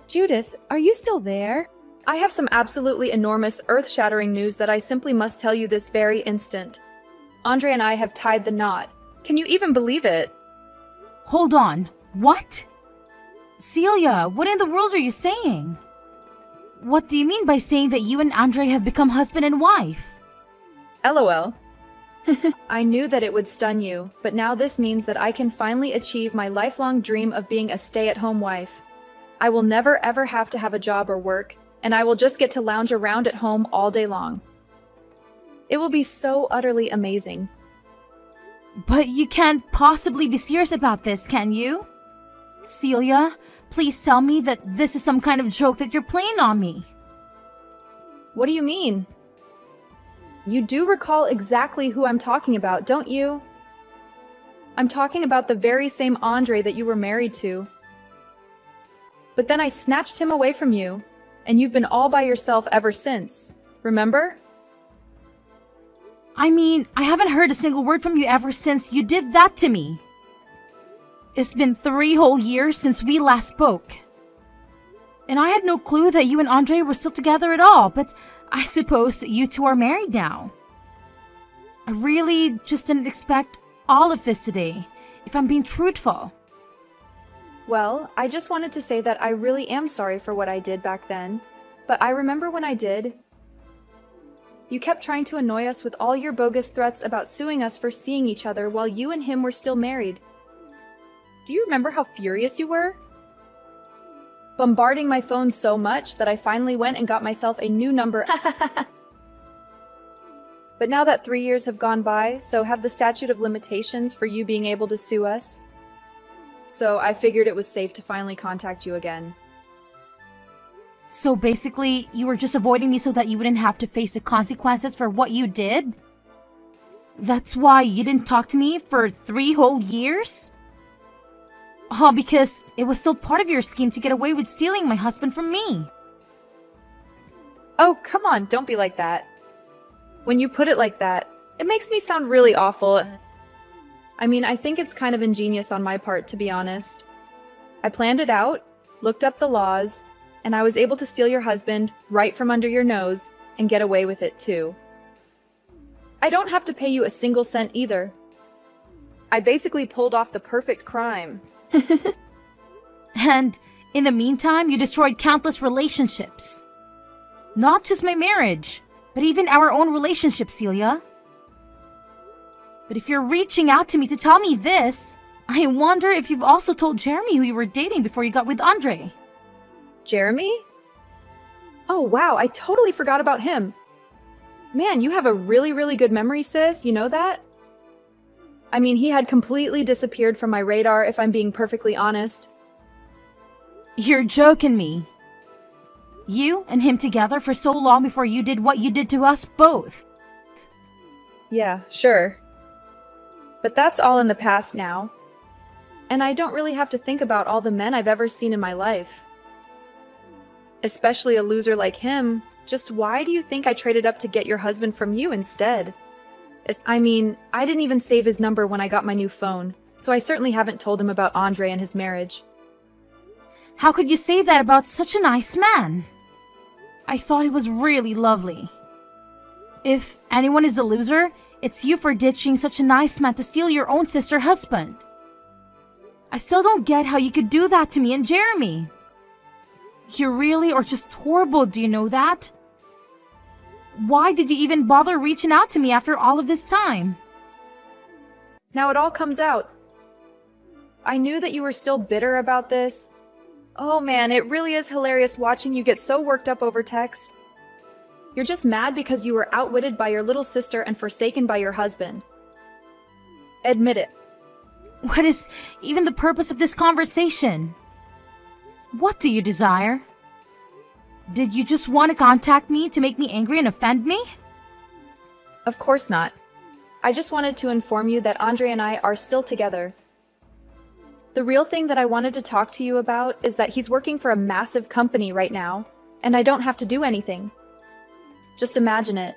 Judith, are you still there? I have some absolutely enormous, earth-shattering news that I simply must tell you this very instant. Andre and I have tied the knot. Can you even believe it? Hold on. What? Celia, what in the world are you saying? What do you mean by saying that you and Andre have become husband and wife? LOL. I knew that it would stun you, but now this means that I can finally achieve my lifelong dream of being a stay-at-home wife. I will never ever have to have a job or work, and I will just get to lounge around at home all day long. It will be so utterly amazing. But you can't possibly be serious about this, can you? Celia, please tell me that this is some kind of joke that you're playing on me. What do you mean? You do recall exactly who I'm talking about, don't you? I'm talking about the very same Andre that you were married to. But then I snatched him away from you, and you've been all by yourself ever since. Remember? I mean, I haven't heard a single word from you ever since you did that to me. It's been 3 whole years since we last spoke. And I had no clue that you and Andre were still together at all, but I suppose you two are married now. I really just didn't expect all of this today, if I'm being truthful. Well, I just wanted to say that I really am sorry for what I did back then, but I remember when I did. You kept trying to annoy us with all your bogus threats about suing us for seeing each other while you and him were still married. Do you remember how furious you were? Bombarding my phone so much that I finally went and got myself a new number. But now that 3 years have gone by, so have the statute of limitations for you being able to sue us. So I figured it was safe to finally contact you again. So basically, you were just avoiding me so that you wouldn't have to face the consequences for what you did? That's why you didn't talk to me for 3 whole years? All because it was still part of your scheme to get away with stealing my husband from me. Oh, come on, don't be like that. When you put it like that, it makes me sound really awful. I mean, I think it's kind of ingenious on my part, to be honest. I planned it out, looked up the laws, and I was able to steal your husband right from under your nose and get away with it too. I don't have to pay you a single cent either. I basically pulled off the perfect crime. And in the meantime, you destroyed countless relationships. Not just my marriage, but even our own relationship, Celia. But if you're reaching out to me to tell me this, I wonder if you've also told Jeremy who you were dating before you got with Andre. Jeremy? Oh wow, I totally forgot about him. Man, you have a really good memory, sis, you know that? I mean, he had completely disappeared from my radar, if I'm being perfectly honest. You're joking me. You and him together for so long before you did what you did to us both. Yeah, sure. But that's all in the past now. And I don't really have to think about all the men I've ever seen in my life. Especially a loser like him. Just why do you think I traded up to get your husband from you instead? I mean, I didn't even save his number when I got my new phone, so I certainly haven't told him about Andre and his marriage. How could you say that about such a nice man? I thought he was really lovely. If anyone is a loser, it's you for ditching such a nice man to steal your own sister husband. I still don't get how you could do that to me and Jeremy. You really are just horrible, do you know that? Why did you even bother reaching out to me after all of this time? Now it all comes out. I knew that you were still bitter about this. Oh man, it really is hilarious watching you get so worked up over text. You're just mad because you were outwitted by your little sister and forsaken by your husband. Admit it. What is even the purpose of this conversation? What do you desire? Did you just want to contact me to make me angry and offend me? Of course not. I just wanted to inform you that Andre and I are still together. The real thing that I wanted to talk to you about is that he's working for a massive company right now, and I don't have to do anything. Just imagine it.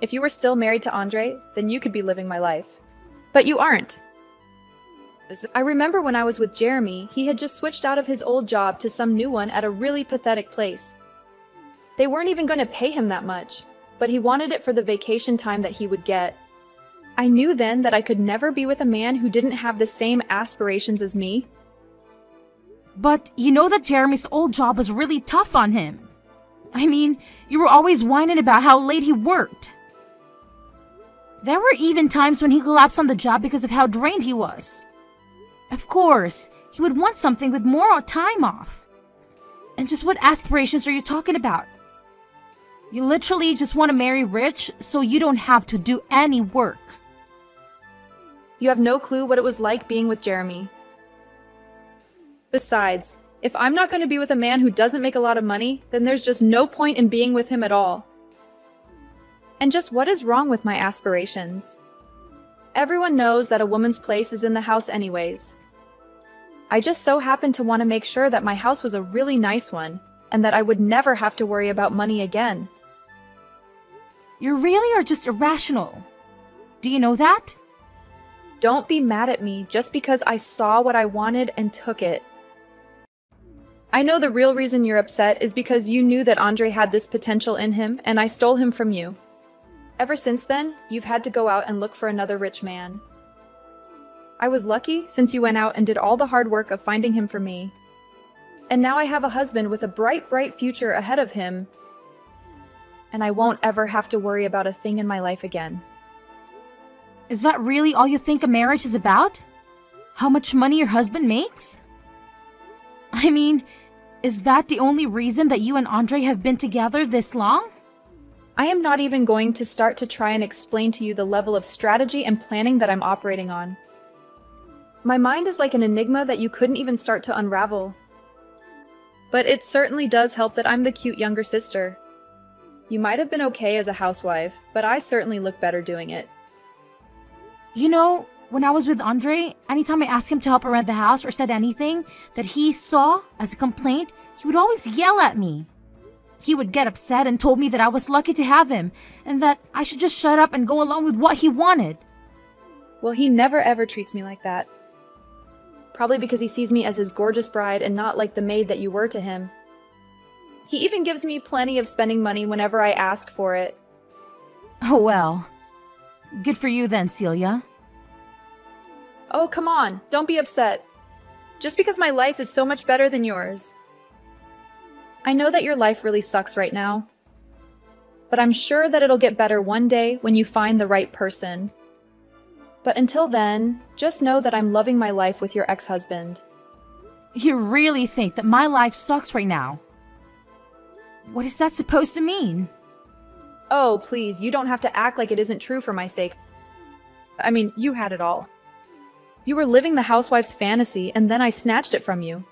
If you were still married to Andre, then you could be living my life. But you aren't. I remember when I was with Jeremy, he had just switched out of his old job to some new one at a really pathetic place. They weren't even going to pay him that much, but he wanted it for the vacation time that he would get. I knew then that I could never be with a man who didn't have the same aspirations as me. But you know that Jeremy's old job was really tough on him. I mean, you were always whining about how late he worked. There were even times when he collapsed on the job because of how drained he was. Of course, he would want something with more time off. And just what aspirations are you talking about? You literally just want to marry rich so you don't have to do any work. You have no clue what it was like being with Jeremy. Besides, if I'm not going to be with a man who doesn't make a lot of money, then there's just no point in being with him at all. And just what is wrong with my aspirations? Everyone knows that a woman's place is in the house anyways. I just so happened to want to make sure that my house was a really nice one, and that I would never have to worry about money again. You really are just irrational. Do you know that? Don't be mad at me just because I saw what I wanted and took it. I know the real reason you're upset is because you knew that Andre had this potential in him, and I stole him from you. Ever since then, you've had to go out and look for another rich man. I was lucky since you went out and did all the hard work of finding him for me. And now I have a husband with a bright, bright future ahead of him. And I won't ever have to worry about a thing in my life again. Is that really all you think a marriage is about? How much money your husband makes? I mean, is that the only reason that you and Andre have been together this long? I am not even going to start to try and explain to you the level of strategy and planning that I'm operating on. My mind is like an enigma that you couldn't even start to unravel. But it certainly does help that I'm the cute younger sister. You might have been okay as a housewife, but I certainly look better doing it. You know, when I was with Andre, anytime I asked him to help around the house or said anything that he saw as a complaint, he would always yell at me. He would get upset and told me that I was lucky to have him and that I should just shut up and go along with what he wanted. Well, he never ever treats me like that. Probably because he sees me as his gorgeous bride and not like the maid that you were to him. He even gives me plenty of spending money whenever I ask for it. Oh well. Good for you then, Celia. Oh, come on, don't be upset. Just because my life is so much better than yours. I know that your life really sucks right now. But I'm sure that it'll get better one day when you find the right person. But until then, just know that I'm loving my life with your ex-husband. You really think that my life sucks right now? What is that supposed to mean? Oh, please, you don't have to act like it isn't true for my sake. I mean, you had it all. You were living the housewife's fantasy, and then I snatched it from you.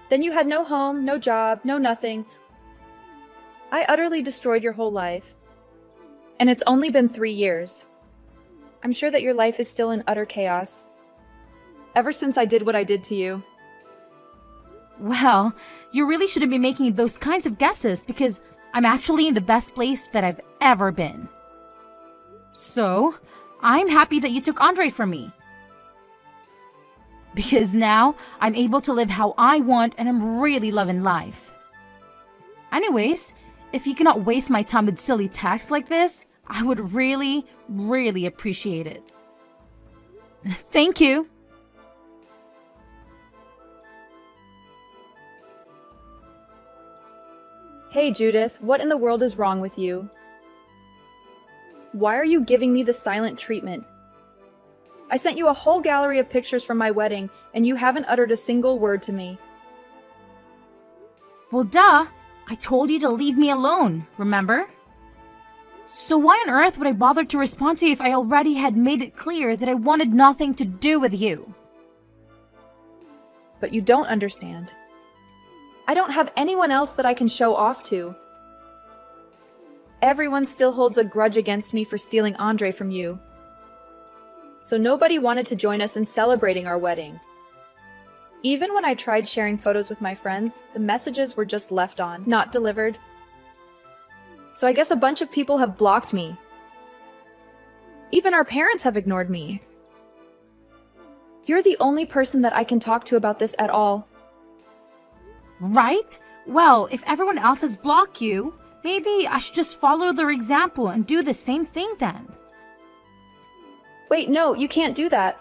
Then you had no home, no job, no nothing. I utterly destroyed your whole life. And it's only been 3 years. I'm sure that your life is still in utter chaos. Ever since I did what I did to you. Well, you really shouldn't be making those kinds of guesses because I'm actually in the best place that I've ever been. So, I'm happy that you took Andre from me. Because now, I'm able to live how I want and I'm really loving life. Anyways, if you cannot waste my time with silly texts like this, I would really, really appreciate it. Thank you. Hey Judith, what in the world is wrong with you? Why are you giving me the silent treatment? I sent you a whole gallery of pictures from my wedding, and you haven't uttered a single word to me. Well, duh. I told you to leave me alone, remember? So why on earth would I bother to respond to you if I already had made it clear that I wanted nothing to do with you? But you don't understand. I don't have anyone else that I can show off to. Everyone still holds a grudge against me for stealing Andre from you. So nobody wanted to join us in celebrating our wedding. Even when I tried sharing photos with my friends, the messages were just left on, not delivered. So I guess a bunch of people have blocked me. Even our parents have ignored me. You're the only person that I can talk to about this at all. Right? Well, if everyone else has blocked you, maybe I should just follow their example and do the same thing then. Wait, no, you can't do that.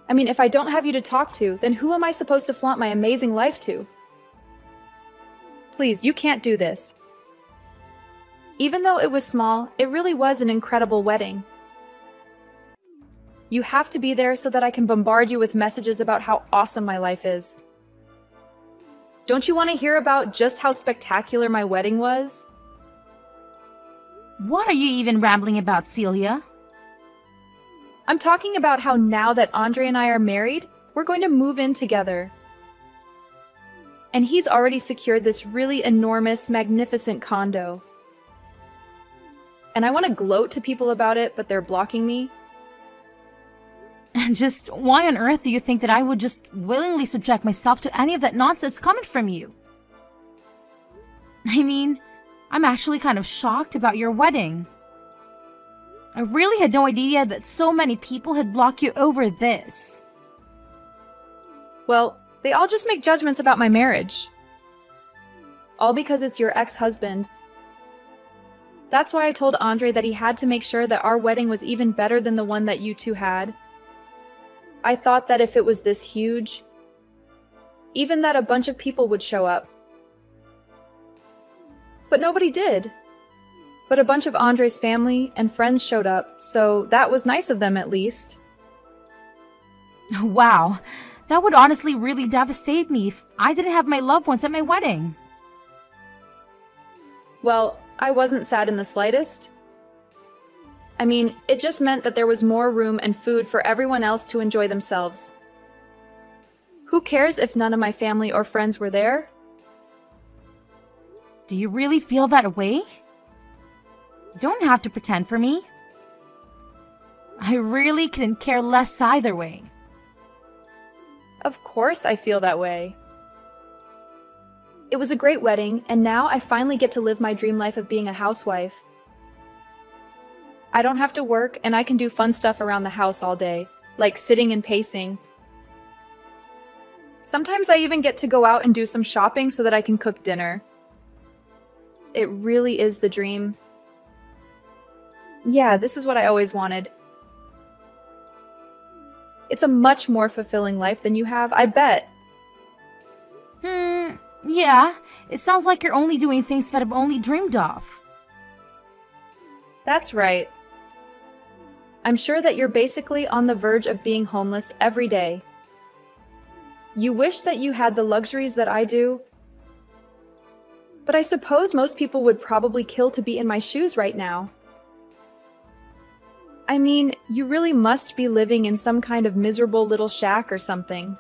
I mean, if I don't have you to talk to, then who am I supposed to flaunt my amazing life to? Please, you can't do this. Even though it was small, it really was an incredible wedding. You have to be there so that I can bombard you with messages about how awesome my life is. Don't you want to hear about just how spectacular my wedding was? What are you even rambling about, Celia? I'm talking about how now that Andre and I are married, we're going to move in together. And he's already secured this really enormous, magnificent condo. And I want to gloat to people about it, but they're blocking me. And just why on earth do you think that I would just willingly subject myself to any of that nonsense coming from you? I mean, I'm actually kind of shocked about your wedding. I really had no idea that so many people had blocked you over this. Well, they all just make judgments about my marriage. All because it's your ex-husband. That's why I told Andre that he had to make sure that our wedding was even better than the one that you two had. I thought that if it was this huge, even that a bunch of people would show up. But nobody did. But a bunch of Andre's family and friends showed up, so that was nice of them at least. Wow, that would honestly really devastate me if I didn't have my loved ones at my wedding. Well, I wasn't sad in the slightest. I mean, it just meant that there was more room and food for everyone else to enjoy themselves. Who cares if none of my family or friends were there? Do you really feel that way? You don't have to pretend for me. I really couldn't care less either way. Of course I feel that way. It was a great wedding, and now I finally get to live my dream life of being a housewife. I don't have to work, and I can do fun stuff around the house all day, like sitting and pacing. Sometimes I even get to go out and do some shopping so that I can cook dinner. It really is the dream. Yeah, this is what I always wanted. It's a much more fulfilling life than you have, I bet. Yeah. It sounds like you're only doing things that I've only dreamed of. That's right. I'm sure that you're basically on the verge of being homeless every day. You wish that you had the luxuries that I do, but I suppose most people would probably kill to be in my shoes right now. I mean, you really must be living in some kind of miserable little shack or something.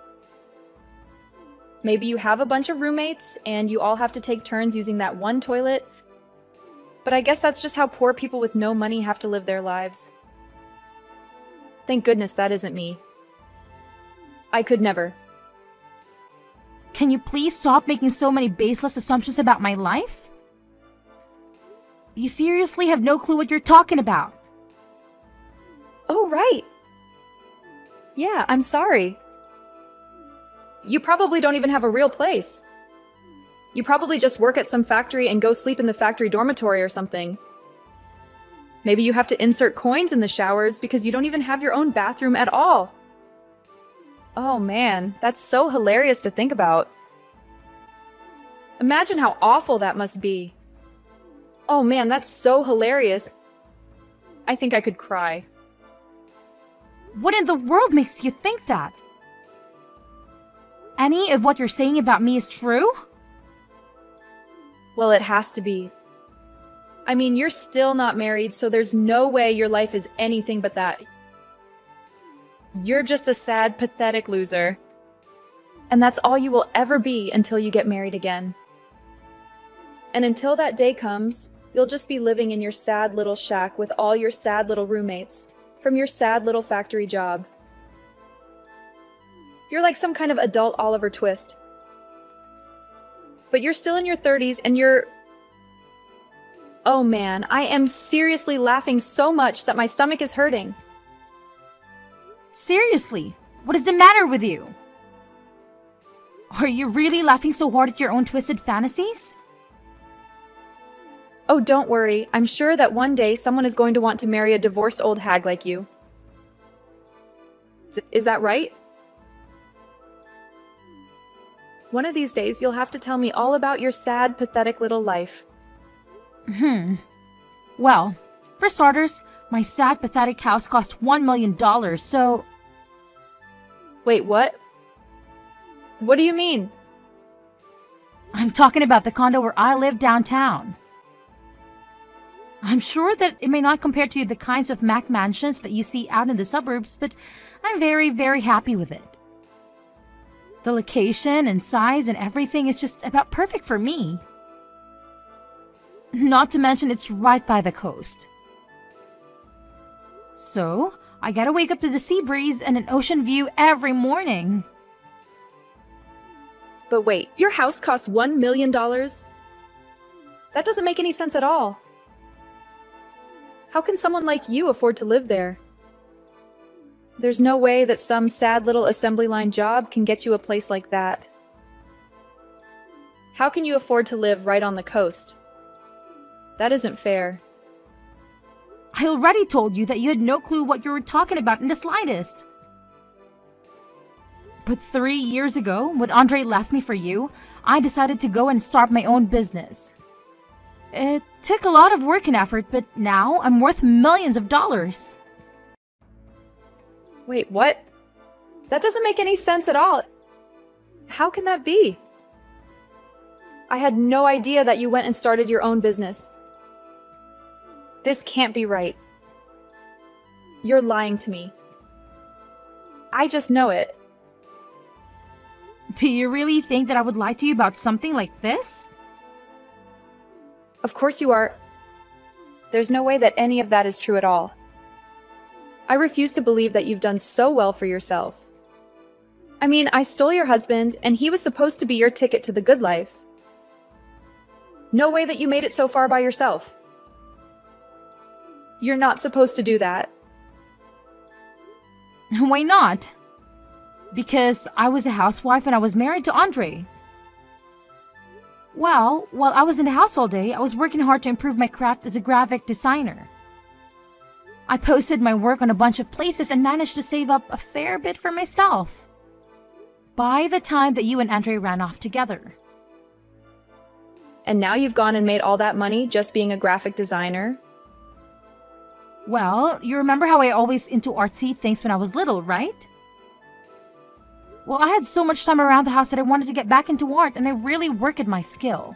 Maybe you have a bunch of roommates and you all have to take turns using that one toilet, but I guess that's just how poor people with no money have to live their lives. Thank goodness that isn't me. I could never. Can you please stop making so many baseless assumptions about my life? You seriously have no clue what you're talking about. Oh, right. Yeah, I'm sorry. You probably don't even have a real place. You probably just work at some factory and go sleep in the factory dormitory or something. Maybe you have to insert coins in the showers because you don't even have your own bathroom at all. Oh man, that's so hilarious to think about. Imagine how awful that must be. Oh man, that's so hilarious. I think I could cry. What in the world makes you think that? Any of what you're saying about me is true? Well, it has to be. I mean, you're still not married, so there's no way your life is anything but that. You're just a sad, pathetic loser. And that's all you will ever be until you get married again. And until that day comes, you'll just be living in your sad little shack with all your sad little roommates from your sad little factory job. You're like some kind of adult Oliver Twist. But you're still in your 30s and you're... Oh man, I am seriously laughing so much that my stomach is hurting. Seriously, What is the matter with you? Are you really laughing so hard at your own twisted fantasies? Oh, don't worry. I'm sure that one day someone is going to want to marry a divorced old hag like you. Is that right? One of these days, you'll have to tell me all about your sad, pathetic little life. Well, for starters, my sad, pathetic house cost $1 million, so... Wait, what? What do you mean? I'm talking about the condo where I live downtown. I'm sure that it may not compare to the kinds of Mac mansions that you see out in the suburbs, but I'm very, very happy with it. The location and size and everything is just about perfect for me. Not to mention it's right by the coast. So, I gotta wake up to the sea breeze and an ocean view every morning. But wait, your house costs $1 million? That doesn't make any sense at all. How can someone like you afford to live there? There's no way that some sad little assembly line job can get you a place like that. How can you afford to live right on the coast? That isn't fair. I already told you that you had no clue what you were talking about in the slightest. But 3 years ago, when Andre left me for you, I decided to go and start my own business. It took a lot of work and effort, but now I'm worth millions of dollars. Wait, what? That doesn't make any sense at all. How can that be? I had no idea that you went and started your own business. This can't be right. You're lying to me. I just know it. Do you really think that I would lie to you about something like this? Of course you are. There's no way that any of that is true at all. I refuse to believe that you've done so well for yourself. I mean, I stole your husband, and he was supposed to be your ticket to the good life. No way that you made it so far by yourself. You're not supposed to do that. Why not? Because I was a housewife and I was married to Andre. Well, while I was in the house all day, I was working hard to improve my craft as a graphic designer. I posted my work on a bunch of places and managed to save up a fair bit for myself. By the time that you and Andre ran off together. And now you've gone and made all that money just being a graphic designer? Well, you remember how I always into artsy things when I was little, right? Well, I had so much time around the house that I wanted to get back into art, and I really worked at my skill.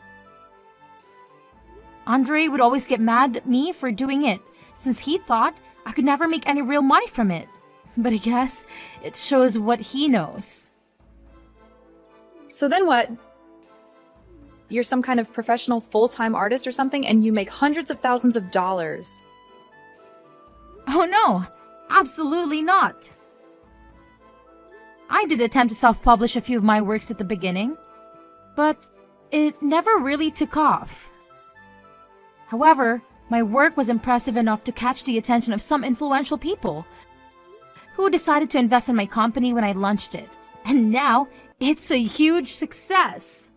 Andre would always get mad at me for doing it, since he thought I could never make any real money from it. But I guess it shows what he knows. So then what? You're some kind of professional full-time artist or something, and you make hundreds of thousands of dollars. Oh no, absolutely not. I did attempt to self-publish a few of my works at the beginning, but it never really took off. However, my work was impressive enough to catch the attention of some influential people who decided to invest in my company when I launched it, and now it's a huge success.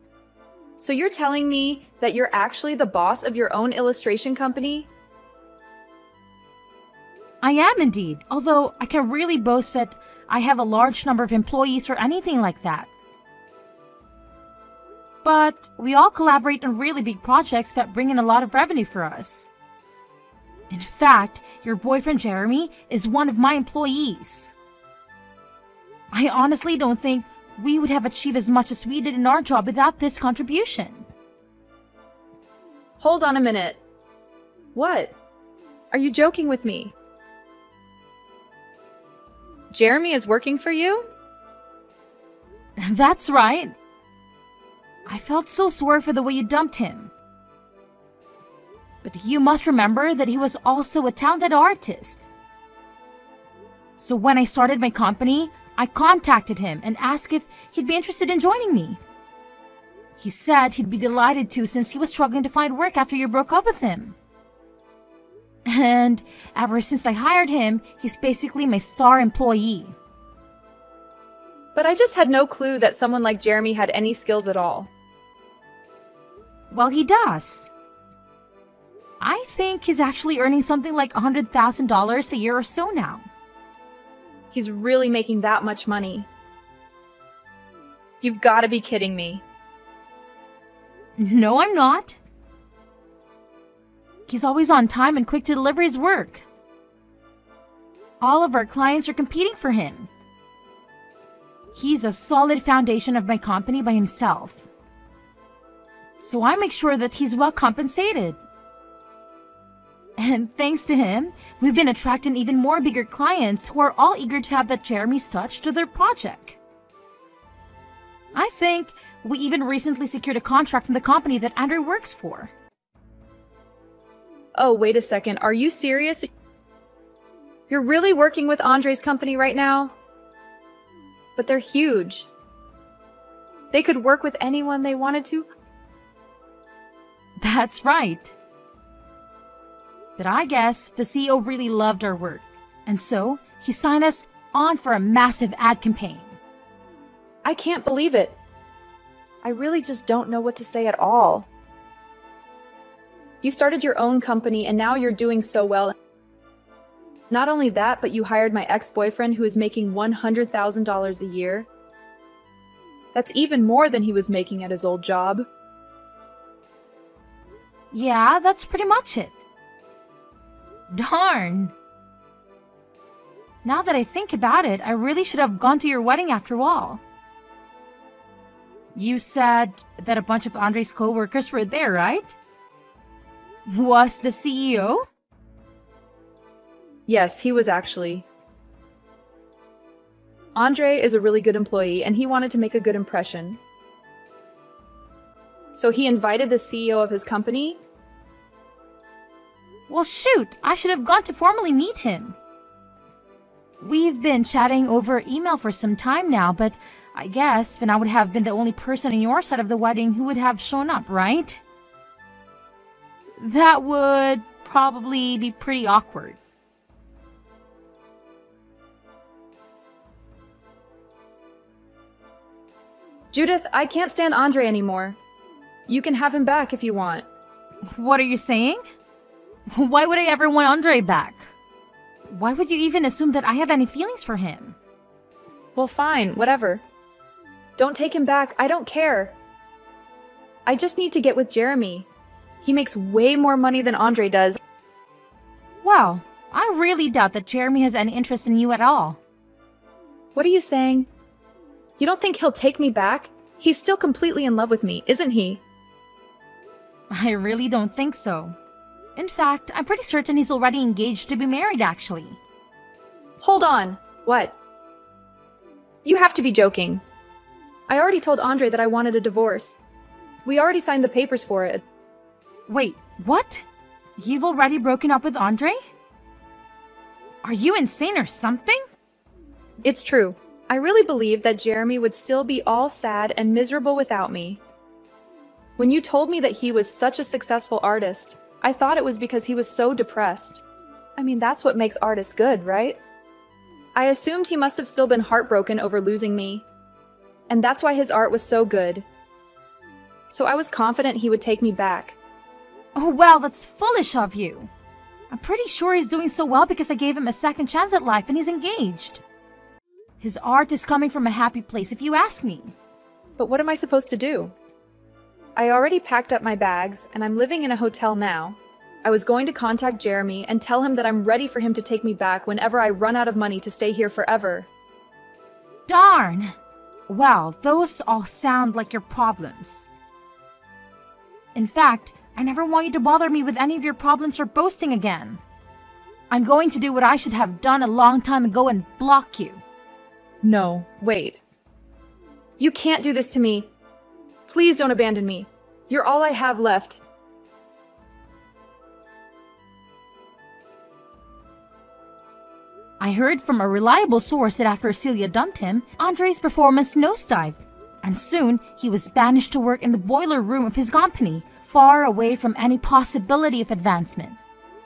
So you're telling me that you're actually the boss of your own illustration company? I am indeed, although I can really boast that I have a large number of employees or anything like that. But we all collaborate on really big projects that bring in a lot of revenue for us. In fact, your boyfriend Jeremy is one of my employees. I honestly don't think we would have achieved as much as we did in our job without this contribution. Hold on a minute. What? Are you joking with me? Jeremy is working for you? That's right. I felt so sorry for the way you dumped him. But you must remember that he was also a talented artist. So when I started my company, I contacted him and asked if he'd be interested in joining me. He said he'd be delighted to since he was struggling to find work after you broke up with him. And ever since I hired him, he's basically my star employee. But I just had no clue that someone like Jeremy had any skills at all. Well, he does. I think he's actually earning something like $100,000 a year or so now. He's really making that much money. You've got to be kidding me. No, I'm not. He's always on time and quick to deliver his work. All of our clients are competing for him. He's a solid foundation of my company by himself. So I make sure that he's well compensated. And thanks to him, we've been attracting even more bigger clients who are all eager to have that Jeremy's touch to their project. I think we even recently secured a contract from the company that Andre works for. Oh, wait a second. Are you serious? You're really working with Andre's company right now? But they're huge. They could work with anyone they wanted to. That's right. But I guess the CEO really loved our work, and so he signed us on for a massive ad campaign. I can't believe it. I really just don't know what to say at all. You started your own company and now you're doing so well. Not only that, but you hired my ex-boyfriend who is making $100,000 a year. That's even more than he was making at his old job. Yeah, that's pretty much it. Darn. Now that I think about it, I really should have gone to your wedding after all. You said that a bunch of Andre's co-workers were there, right? Was the CEO? Yes, he was actually. Andre is a really good employee and he wanted to make a good impression. So he invited the CEO of his company? Well, shoot, I should have gone to formally meet him. We've been chatting over email for some time now, but I guess then I would have been the only person on your side of the wedding who would have shown up, right? That would probably be pretty awkward. Judith, I can't stand Andre anymore. You can have him back if you want. What are you saying? Why would I ever want Andre back? Why would you even assume that I have any feelings for him? Well, fine, whatever. Don't take him back, I don't care. I just need to get with Jeremy. He makes way more money than Andre does. Well, I really doubt that Jeremy has any interest in you at all. What are you saying? You don't think he'll take me back? He's still completely in love with me, isn't he? I really don't think so. In fact, I'm pretty certain he's already engaged to be married, actually. Hold on. What? You have to be joking. I already told Andre that I wanted a divorce. We already signed the papers for it. Wait, what? You've already broken up with Andre? Are you insane or something? It's true. I really believe that Jeremy would still be all sad and miserable without me. When you told me that he was such a successful artist, I thought it was because he was so depressed. I mean, that's what makes artists good, right? I assumed he must have still been heartbroken over losing me. And that's why his art was so good. So I was confident he would take me back. Oh, well, that's foolish of you. I'm pretty sure he's doing so well because I gave him a second chance at life and he's engaged. His art is coming from a happy place, if you ask me. But what am I supposed to do? I already packed up my bags, and I'm living in a hotel now. I was going to contact Jeremy and tell him that I'm ready for him to take me back whenever I run out of money to stay here forever. Darn! Well, those all sound like your problems. In fact, I never want you to bother me with any of your problems or boasting again. I'm going to do what I should have done a long time ago and block you. No, wait. You can't do this to me. Please don't abandon me. You're all I have left. I heard from a reliable source that after Celia dumped him, Andre's performance nosedived, and soon he was banished to work in the boiler room of his company, far away from any possibility of advancement.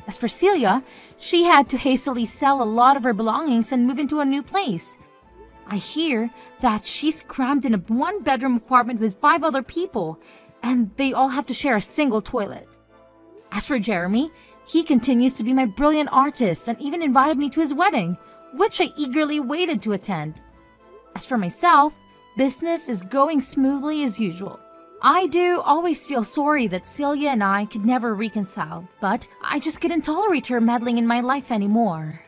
As for Celia, she had to hastily sell a lot of her belongings and move into a new place. I hear that she's crammed in a one-bedroom apartment with 5 other people, and they all have to share a single toilet. As for Jeremy, he continues to be my brilliant artist and even invited me to his wedding, which I eagerly waited to attend. As for myself, business is going smoothly as usual. I do always feel sorry that Celia and I could never reconcile, but I just couldn't tolerate her meddling in my life anymore.